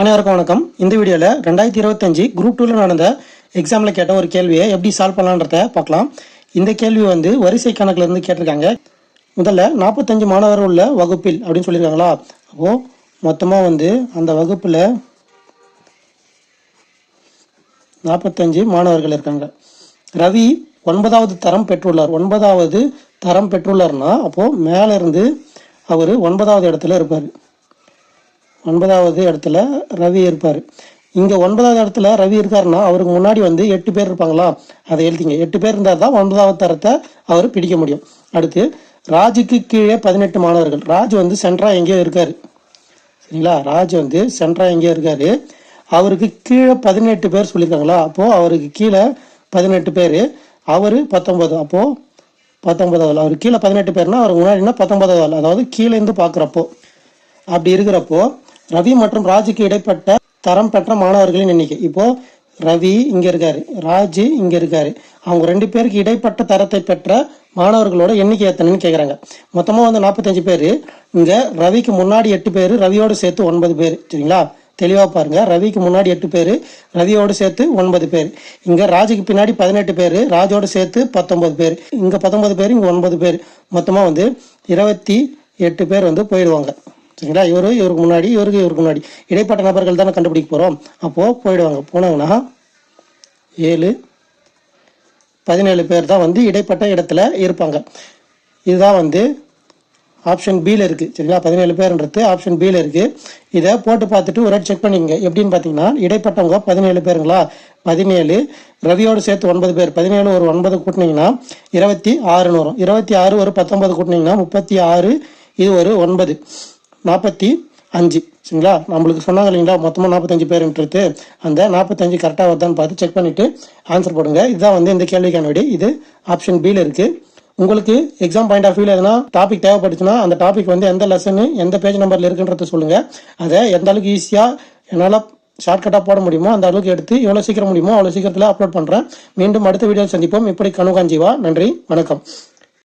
அனைவருக்கும் வணக்கம். இந்த வீடியோவில் 2025 குரூப் 2ல நடந்த எக்ஸாமில் கேட்ட ஒரு கேள்வியை எப்படி சால்வ் பண்ணலான்றத பார்க்கலாம். இந்த கேள்வி வரிசை கணக்கில் இருந்து கேட்டிருக்காங்க. முதல்ல 45 மாணவர் உள்ள வகுப்பில் அப்படின்னு சொல்லியிருக்காங்களா. அப்போது மொத்தமாக அந்த வகுப்பில் 45 மாணவர்கள் இருக்காங்க. ரவி 9வது தரம் பெற்றுள்ளார். 9வது தரம் பெற்றுள்ளார்னா அப்போது மேலேருந்து அவர் 9வது இடத்துல இருப்பார். 9வது இடத்துல ரவி இருப்பார். இங்கே 9வது இடத்துல ரவி இருக்காருன்னா அவருக்கு முன்னாடி 8 பேர் இருப்பாங்களா, அதை எழுதிங்க. 8 பேர் இருந்தால் தான் 9வது தரத்தை அவர் பிடிக்க முடியும். அடுத்து ராஜுக்கு கீழே 18 மாணவர்கள். ராஜ் சென்ட்ரா எங்கேயோ இருக்கார், சரிங்களா. ராஜ் சென்ட்ரா எங்கேயோ இருக்காரு. அவருக்கு கீழே 18 பேர் சொல்லியிருக்காங்களா. அப்போது அவருக்கு கீழே 18 பேர், அவர் 19. அப்போது 19வது அவருக்கு கீழே 18 பேர்னா அவருக்கு முன்னாடினா 19வது, அதாவது கீழேருந்து பார்க்குறப்போ. அப்படி இருக்கிறப்போ ரவி மற்றும் ராஜுக்கு இடைப்பட்ட தரம் பெற்ற மாணவர்களின் எண்ணிக்கை. இப்போ ரவி இங்க இருக்காரு, ராஜு இங்க இருக்காரு. அவங்க 2 பேருக்கு இடைப்பட்ட தரத்தை பெற்ற மாணவர்களோட எண்ணிக்கை எத்தனைன்னு கேட்குறாங்க. மொத்தமாக 45 பேர். இங்க ரவிக்கு முன்னாடி 8 பேர், ரவியோடு சேர்த்து 9 பேர், சரிங்களா. தெளிவாக பாருங்க. ரவிக்கு முன்னாடி 8 பேர், ரவியோடு சேர்த்து 9 பேர். இங்க ராஜுக்கு பின்னாடி 18 பேர், ராஜோடு சேர்த்து 19 பேர். இங்க 19 பேர், இங்க 9 பேர். மொத்தமாக 28 பேர் போயிடுவாங்க, சரிங்களா. இவருக்கு முன்னாடி இவருக்கு முன்னாடி இடைப்பட்ட நபர்கள் தானே கண்டுபிடிக்க போகிறோம். அப்போது போயிடுவாங்க. போனாங்கன்னா 7 17 பேர் தான் இடைப்பட்ட இடத்துல இருப்பாங்க. இதுதான் ஆப்ஷன் பியில் இருக்குது, சரிங்களா. 17 பேர்ன்றது ஆப்ஷன் பியில் இருக்குது. இதை போட்டு பார்த்துட்டு ஒரு செக் பண்ணிங்க. எப்படின்னு பார்த்தீங்கன்னா இடைப்பட்டவங்க 17 பேருங்களா. 17 ரவியோடு சேர்த்து 9 பேர். 17 ஒரு 9 கூட்டினீங்கன்னா 26 வரும். 26 ஒரு 19 கூட்டினீங்கன்னா 36. இது ஒரு 9, 45, சரிங்களா. நம்மளுக்கு சொன்னாங்க இல்லைங்களா மொத்தமாக 45 பேருன்றது. அந்த 45 கரெக்டாக வருதான்னு பார்த்து செக் பண்ணிவிட்டு ஆன்சர் போடுங்க. இதுதான் இந்த கேள்விக்கான விடை. இது ஆப்ஷன் பியில் இருக்குது. உங்களுக்கு எக்ஸாம் பாயிண்ட் ஆஃப் வியூவில் எதனா டாபிக் தேவைப்பட்டுச்சுன்னா அந்த டாபிக் எந்த லெசனு எந்த பேஜ் நம்பரில் இருக்குன்றத சொல்லுங்கள். அதை எந்த அளவுக்கு ஈஸியாக என்னால் ஷார்ட்கட்டாக போட முடியுமோ அந்த அளவுக்கு எடுத்து எவ்வளோ சீக்கிரம் முடியுமோ அவ்வளோ சீக்கிரத்தில் அப்லோட் பண்ணுறேன். மீண்டும் அடுத்த வீடியோவில் சந்திப்போம். இப்படி கனுகாஞ்சிவா. நன்றி, வணக்கம்.